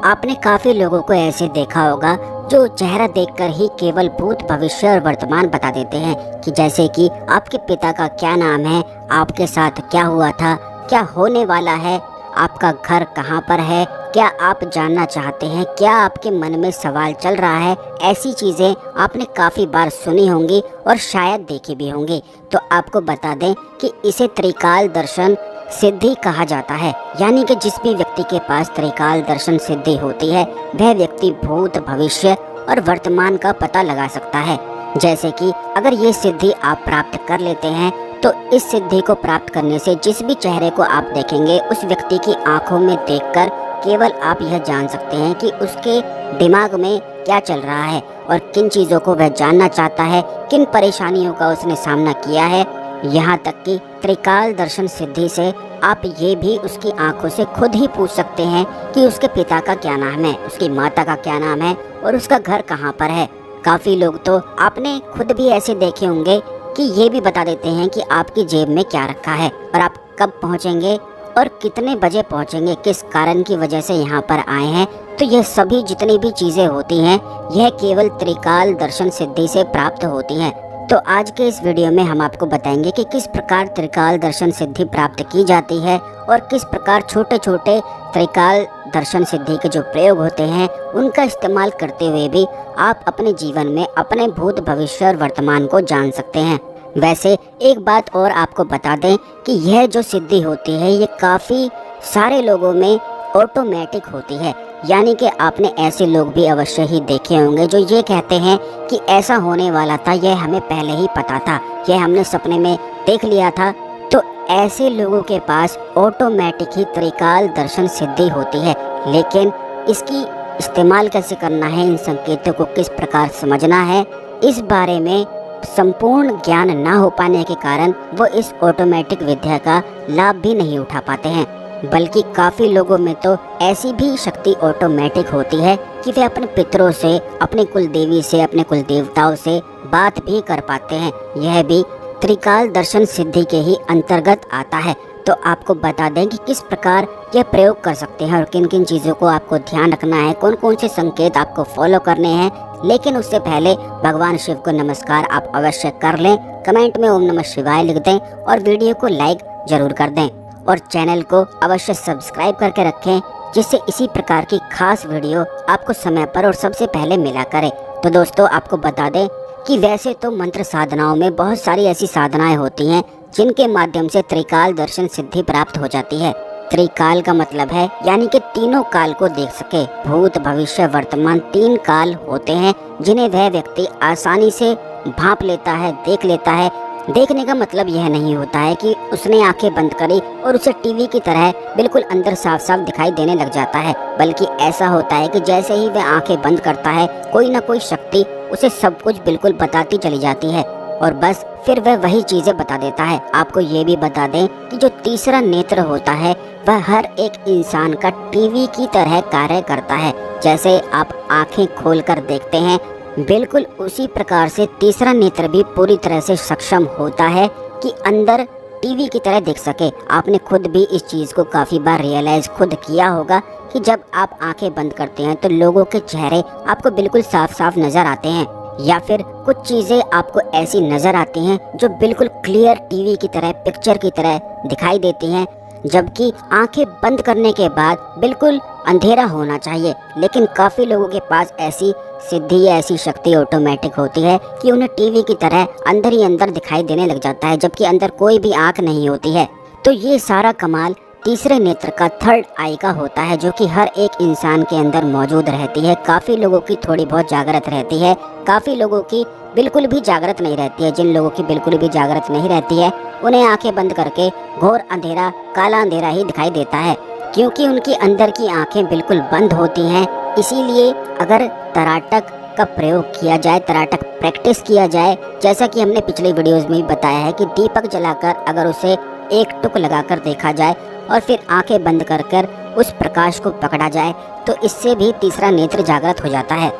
आपने काफी लोगों को ऐसे देखा होगा जो चेहरा देखकर ही केवल भूत भविष्य और वर्तमान बता देते हैं कि जैसे कि आपके पिता का क्या नाम है, आपके साथ क्या हुआ था, क्या होने वाला है, आपका घर कहाँ पर है, क्या आप जानना चाहते हैं, क्या आपके मन में सवाल चल रहा है। ऐसी चीज़ें आपने काफ़ी बार सुनी होंगी और शायद देखी भी होंगी। तो आपको बता दें कि इसे त्रिकाल दर्शन सिद्धि कहा जाता है। यानी कि जिस भी व्यक्ति के पास त्रिकाल दर्शन सिद्धि होती है वह व्यक्ति भूत भविष्य और वर्तमान का पता लगा सकता है। जैसे कि अगर ये सिद्धि आप प्राप्त कर लेते हैं तो इस सिद्धि को प्राप्त करने से जिस भी चेहरे को आप देखेंगे उस व्यक्ति की आंखों में देखकर केवल आप यह जान सकते हैं कि उसके दिमाग में क्या चल रहा है और किन चीज़ों को वह जानना चाहता है, किन परेशानियों का उसने सामना किया है। यहाँ तक कि त्रिकाल दर्शन सिद्धि से आप ये भी उसकी आंखों से खुद ही पूछ सकते हैं कि उसके पिता का क्या नाम है, उसकी माता का क्या नाम है और उसका घर कहाँ पर है। काफ़ी लोग तो आपने खुद भी ऐसे देखे होंगे कि ये भी बता देते हैं कि आपकी जेब में क्या रखा है और आप कब पहुँचेंगे और कितने बजे पहुँचेंगे, किस कारण की वजह से यहाँ पर आए हैं। तो यह सभी जितनी भी चीज़ें होती हैं यह केवल त्रिकाल दर्शन सिद्धि से प्राप्त होती हैं। तो आज के इस वीडियो में हम आपको बताएंगे कि किस प्रकार त्रिकाल दर्शन सिद्धि प्राप्त की जाती है और किस प्रकार छोटे छोटे त्रिकाल दर्शन सिद्धि के जो प्रयोग होते हैं उनका इस्तेमाल करते हुए भी आप अपने जीवन में अपने भूत भविष्य और वर्तमान को जान सकते हैं। वैसे एक बात और आपको बता दें कि यह जो सिद्धि होती है ये काफ़ी सारे लोगों में ऑटोमेटिक होती है। यानी कि आपने ऐसे लोग भी अवश्य ही देखे होंगे जो ये कहते हैं कि ऐसा होने वाला था, यह हमें पहले ही पता था, यह हमने सपने में देख लिया था। तो ऐसे लोगों के पास ऑटोमेटिक ही त्रिकाल दर्शन सिद्धि होती है, लेकिन इसकी इस्तेमाल कैसे करना है, इन संकेतों को किस प्रकार समझना है, इस बारे में संपूर्ण ज्ञान ना हो पाने के कारण वो इस ऑटोमेटिक विद्या का लाभ भी नहीं उठा पाते हैं। बल्कि काफ़ी लोगों में तो ऐसी भी शक्ति ऑटोमेटिक होती है कि वे अपने पितरों से, अपने कुल देवी से, अपने कुल देवताओं से बात भी कर पाते हैं। यह भी त्रिकाल दर्शन सिद्धि के ही अंतर्गत आता है। तो आपको बता दें कि किस प्रकार यह प्रयोग कर सकते हैं और किन किन चीज़ों को आपको ध्यान रखना है, कौन कौन से संकेत आपको फॉलो करने हैं। लेकिन उससे पहले भगवान शिव को नमस्कार आप अवश्य कर लें, कमेंट में ओम नमः शिवाय लिख दें और वीडियो को लाइक जरूर कर दें और चैनल को अवश्य सब्सक्राइब करके रखें जिससे इसी प्रकार की खास वीडियो आपको समय पर और सबसे पहले मिला करे। तो दोस्तों आपको बता दें कि वैसे तो मंत्र साधनाओं में बहुत सारी ऐसी साधनाएं होती हैं जिनके माध्यम से त्रिकाल दर्शन सिद्धि प्राप्त हो जाती है। त्रिकाल का मतलब है यानी कि तीनों काल को देख सके। भूत भविष्य वर्तमान 3 काल होते हैं जिन्हें वह व्यक्ति आसानी से भांप लेता है, देख लेता है। देखने का मतलब यह नहीं होता है कि उसने आंखें बंद करी और उसे टीवी की तरह बिल्कुल अंदर साफ साफ दिखाई देने लग जाता है, बल्कि ऐसा होता है कि जैसे ही वह आंखें बंद करता है कोई ना कोई शक्ति उसे सब कुछ बिल्कुल बताती चली जाती है और बस फिर वह वही चीज़ें बता देता है। आपको ये भी बता दें कि जो तीसरा नेत्र होता है वह हर एक इंसान का टीवी की तरह कार्य करता है। जैसे आप आंखें खोलकर देखते हैं बिल्कुल उसी प्रकार से तीसरा नेत्र भी पूरी तरह से सक्षम होता है कि अंदर टीवी की तरह देख सके। आपने खुद भी इस चीज़ को काफ़ी बार रियलाइज़ खुद किया होगा कि जब आप आंखें बंद करते हैं तो लोगों के चेहरे आपको बिल्कुल साफ साफ नज़र आते हैं या फिर कुछ चीज़ें आपको ऐसी नज़र आती हैं जो बिल्कुल क्लियर टीवी की तरह, पिक्चर की तरह दिखाई देती हैं, जबकि आंखें बंद करने के बाद बिल्कुल अंधेरा होना चाहिए। लेकिन काफ़ी लोगों के पास ऐसी सिद्धि या ऐसी शक्ति ऑटोमेटिक होती है कि उन्हें टीवी की तरह अंदर ही अंदर दिखाई देने लग जाता है, जबकि अंदर कोई भी आंख नहीं होती है। तो ये सारा कमाल तीसरे नेत्र का, थर्ड आई का होता है, जो कि हर एक इंसान के अंदर मौजूद रहती है। काफ़ी लोगों की थोड़ी बहुत जागृत रहती है, काफ़ी लोगों की बिल्कुल भी जागृत नहीं रहती है। जिन लोगों की बिल्कुल भी जागृत नहीं रहती है उन्हें आंखें बंद करके घोर अंधेरा, काला अंधेरा ही दिखाई देता है, क्योंकि उनकी अंदर की आंखें बिल्कुल बंद होती हैं। इसीलिए अगर तराटक का प्रयोग किया जाए, तराटक प्रैक्टिस किया जाए, जैसा कि हमने पिछले वीडियोस में भी बताया है कि दीपक जलाकर अगर उसे एक टुक लगाकर देखा जाए और फिर आंखें बंद कर उस प्रकाश को पकड़ा जाए तो इससे भी तीसरा नेत्र जागृत हो जाता है।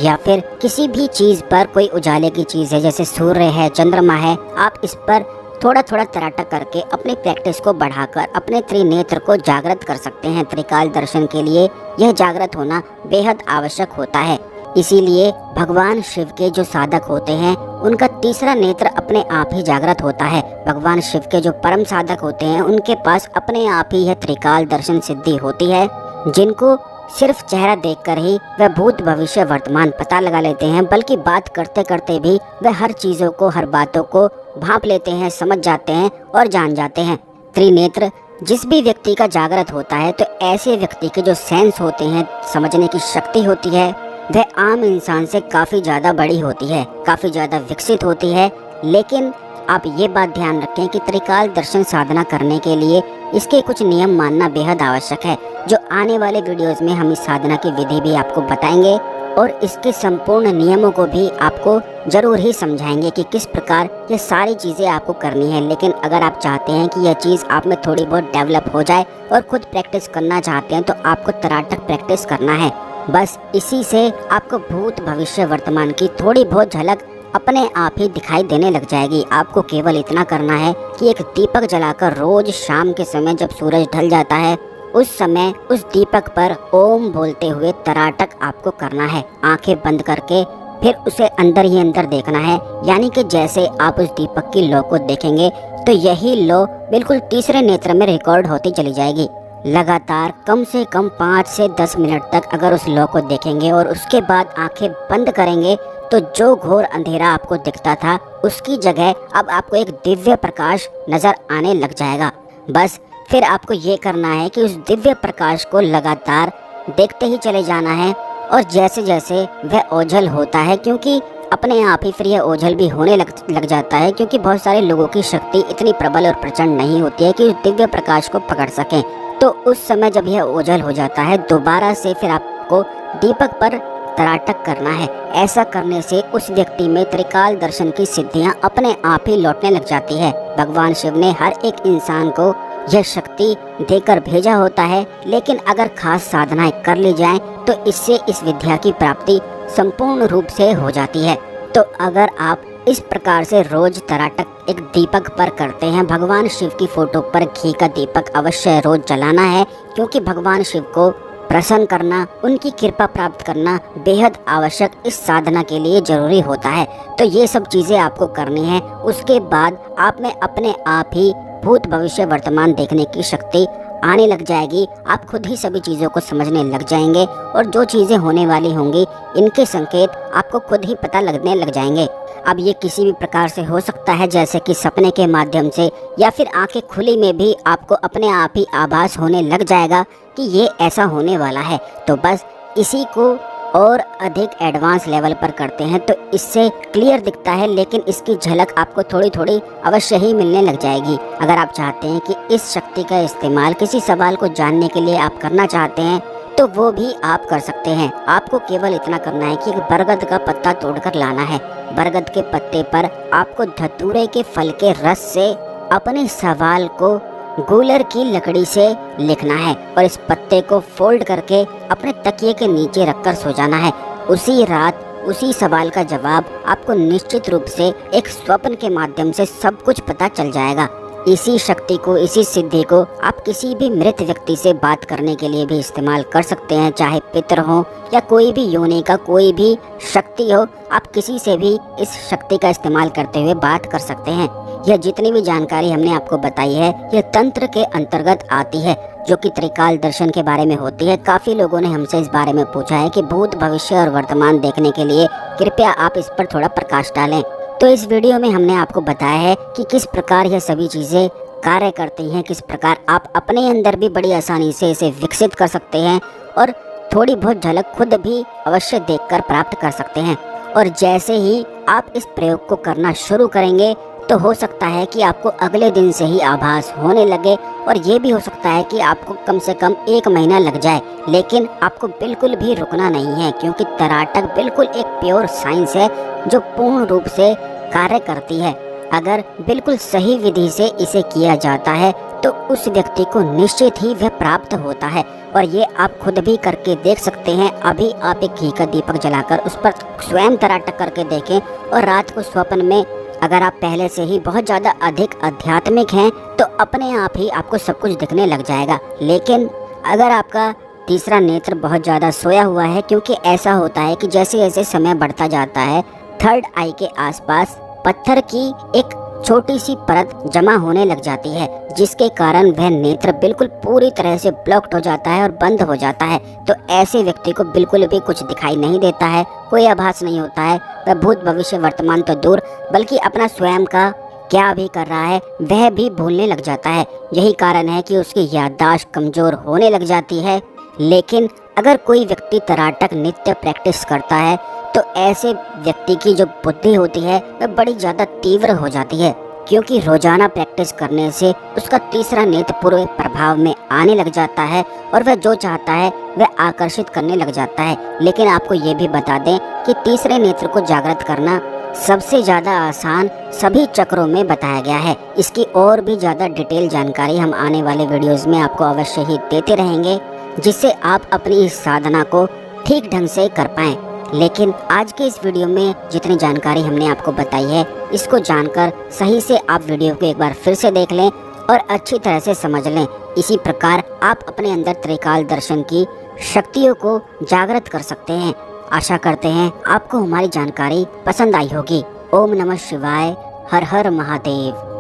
या फिर किसी भी चीज़ पर, कोई उजाले की चीज़ है जैसे सूर्य है, चंद्रमा है, आप इस पर थोड़ा थोड़ा तराटक करके अपनी प्रैक्टिस को बढ़ाकर अपने त्रिनेत्र को जागृत कर सकते हैं। त्रिकाल दर्शन के लिए यह जागृत होना बेहद आवश्यक होता है। इसीलिए भगवान शिव के जो साधक होते हैं उनका तीसरा नेत्र अपने आप ही जागृत होता है। भगवान शिव के जो परम साधक होते हैं उनके पास अपने आप ही यह त्रिकाल दर्शन सिद्धि होती है, जिनको सिर्फ चेहरा देखकर ही वह भूत भविष्य वर्तमान पता लगा लेते हैं, बल्कि बात करते करते भी वह हर चीज़ों को, हर बातों को भांप लेते हैं, समझ जाते हैं और जान जाते हैं। त्रिनेत्र जिस भी व्यक्ति का जागृत होता है तो ऐसे व्यक्ति के जो सेंस होते हैं, समझने की शक्ति होती है, वह आम इंसान से काफ़ी ज़्यादा बड़ी होती है, काफ़ी ज़्यादा विकसित होती है। लेकिन आप ये बात ध्यान रखें कि त्रिकाल दर्शन साधना करने के लिए इसके कुछ नियम मानना बेहद आवश्यक है, जो आने वाले वीडियोस में हम इस साधना की विधि भी आपको बताएंगे और इसके संपूर्ण नियमों को भी आपको जरूर ही समझाएंगे कि किस प्रकार ये सारी चीज़ें आपको करनी है। लेकिन अगर आप चाहते हैं कि यह चीज़ आप में थोड़ी बहुत डेवलप हो जाए और खुद प्रैक्टिस करना चाहते हैं तो आपको तराटक प्रैक्टिस करना है। बस इसी से आपको भूत भविष्य वर्तमान की थोड़ी बहुत झलक अपने आप ही दिखाई देने लग जाएगी। आपको केवल इतना करना है कि एक दीपक जलाकर रोज शाम के समय जब सूरज ढल जाता है उस समय उस दीपक पर ओम बोलते हुए तराटक आपको करना है, आंखें बंद करके। फिर उसे अंदर ही अंदर देखना है, यानी कि जैसे आप उस दीपक की लौ को देखेंगे तो यही लौ बिल्कुल तीसरे नेत्र में रिकॉर्ड होती चली जाएगी। लगातार कम से कम 5 से 10 मिनट तक अगर उस लौ को देखेंगे और उसके बाद आंखें बंद करेंगे तो जो घोर अंधेरा आपको दिखता था उसकी जगह अब आपको एक दिव्य प्रकाश नजर आने लग जाएगा। बस फिर आपको ये करना है कि उस दिव्य प्रकाश को लगातार देखते ही चले जाना है और जैसे जैसे वह ओझल होता है, क्योंकि अपने आप ही फिर यह ओझल भी होने लग जाता है, क्योंकि बहुत सारे लोगों की शक्ति इतनी प्रबल और प्रचंड नहीं होती है कि उस दिव्य प्रकाश को पकड़ सकें। तो उस समय जब यह ओझल हो जाता है दोबारा से फिर आपको दीपक पर तराटक करना है। ऐसा करने से उस व्यक्ति में त्रिकाल दर्शन की सिद्धियां अपने आप ही लौटने लग जाती है। भगवान शिव ने हर एक इंसान को यह शक्ति देकर भेजा होता है, लेकिन अगर खास साधनाएं कर ली जाएं तो इससे इस विद्या की प्राप्ति संपूर्ण रूप से हो जाती है। तो अगर आप इस प्रकार से रोज तराटक एक दीपक पर करते हैं, भगवान शिव की फोटो पर घी का दीपक अवश्य रोज जलाना है, क्योंकि भगवान शिव को प्रसन्न करना, उनकी कृपा प्राप्त करना बेहद आवश्यक इस साधना के लिए जरूरी होता है। तो ये सब चीज़ें आपको करनी है। उसके बाद आप में अपने आप ही भूत भविष्य वर्तमान देखने की शक्ति आने लग जाएगी। आप खुद ही सभी चीज़ों को समझने लग जाएंगे और जो चीज़ें होने वाली होंगी इनके संकेत आपको खुद ही पता लगने लग जाएंगे। अब ये किसी भी प्रकार से हो सकता है, जैसे कि सपने के माध्यम से या फिर आंखें खुली में भी आपको अपने आप ही आभास होने लग जाएगा कि ये ऐसा होने वाला है। तो बस इसी को और अधिक एडवांस लेवल पर करते हैं तो इससे क्लियर दिखता है, लेकिन इसकी झलक आपको थोड़ी थोड़ी अवश्य ही मिलने लग जाएगी। अगर आप चाहते हैं कि इस शक्ति का इस्तेमाल किसी सवाल को जानने के लिए आप करना चाहते हैं तो वो भी आप कर सकते हैं। आपको केवल इतना करना है कि एक बरगद का पत्ता तोड़कर लाना है। बरगद के पत्ते पर आपको धतूरे के फल के रस से अपने सवाल को गूलर की लकड़ी से लिखना है और इस पत्ते को फोल्ड करके अपने तकिए के नीचे रखकर सो जाना है। उसी रात उसी सवाल का जवाब आपको निश्चित रूप से एक स्वप्न के माध्यम से सब कुछ पता चल जाएगा। इसी शक्ति को, इसी सिद्धि को आप किसी भी मृत व्यक्ति से बात करने के लिए भी इस्तेमाल कर सकते हैं, चाहे पितर हो या कोई भी योनि का कोई भी शक्ति हो। आप किसी से भी इस शक्ति का इस्तेमाल करते हुए बात कर सकते हैं। यह जितनी भी जानकारी हमने आपको बताई है यह तंत्र के अंतर्गत आती है, जो कि त्रिकाल दर्शन के बारे में होती है। काफ़ी लोगों ने हमसे इस बारे में पूछा है कि भूत भविष्य और वर्तमान देखने के लिए कृपया आप इस पर थोड़ा प्रकाश डालें। तो इस वीडियो में हमने आपको बताया है कि किस प्रकार यह सभी चीज़ें कार्य करती हैं, किस प्रकार आप अपने अंदर भी बड़ी आसानी से इसे विकसित कर सकते हैं और थोड़ी बहुत झलक खुद भी अवश्य देखकर प्राप्त कर सकते हैं। और जैसे ही आप इस प्रयोग को करना शुरू करेंगे तो हो सकता है कि आपको अगले दिन से ही आभास होने लगे और ये भी हो सकता है कि आपको कम से कम 1 महीना लग जाए। लेकिन आपको बिल्कुल भी रुकना नहीं है, क्योंकि तराटक बिल्कुल एक प्योर साइंस है जो पूर्ण रूप से कार्य करती है। अगर बिल्कुल सही विधि से इसे किया जाता है तो उस व्यक्ति को निश्चित ही वह प्राप्त होता है। और ये आप खुद भी करके देख सकते हैं। अभी आप एक घी का दीपक जलाकर उस पर स्वयं तराटक करके देखें और रात को स्वप्न में अगर आप पहले से ही बहुत ज़्यादा अधिक आध्यात्मिक हैं तो अपने आप ही आपको सब कुछ दिखने लग जाएगा। लेकिन अगर आपका तीसरा नेत्र बहुत ज़्यादा सोया हुआ है, क्योंकि ऐसा होता है कि जैसे जैसे समय बढ़ता जाता है थर्ड आई के आसपास पत्थर की एक छोटी सी परत जमा होने लग जाती है, जिसके कारण वह नेत्र बिल्कुल पूरी तरह से ब्लॉक्ड हो जाता है और बंद हो जाता है। तो ऐसे व्यक्ति को बिल्कुल भी कुछ दिखाई नहीं देता है, कोई आभास नहीं होता है। वह भूत भविष्य वर्तमान तो दूर बल्कि अपना स्वयं का क्या भी कर रहा है वह भी भूलने लग जाता है। यही कारण है कि उसकी याददाश्त कमजोर होने लग जाती है। लेकिन अगर कोई व्यक्ति तराटक नित्य प्रैक्टिस करता है तो ऐसे व्यक्ति की जो बुद्धि होती है वह बड़ी ज़्यादा तीव्र हो जाती है, क्योंकि रोजाना प्रैक्टिस करने से उसका तीसरा नेत्र पूरे प्रभाव में आने लग जाता है और वह जो चाहता है वह आकर्षित करने लग जाता है। लेकिन आपको ये भी बता दें कि तीसरे नेत्र को जागृत करना सबसे ज़्यादा आसान सभी चक्रों में बताया गया है। इसकी और भी ज़्यादा डिटेल जानकारी हम आने वाले वीडियोज़ में आपको अवश्य ही देते रहेंगे, जिससे आप अपनी इस साधना को ठीक ढंग से कर पाएँ। लेकिन आज के इस वीडियो में जितनी जानकारी हमने आपको बताई है, इसको जानकर सही से आप वीडियो को एक बार फिर से देख लें और अच्छी तरह से समझ लें। इसी प्रकार आप अपने अंदर त्रिकाल दर्शन की शक्तियों को जागृत कर सकते हैं। आशा करते हैं आपको हमारी जानकारी पसंद आई होगी। ओम नमः शिवाय। हर हर महादेव।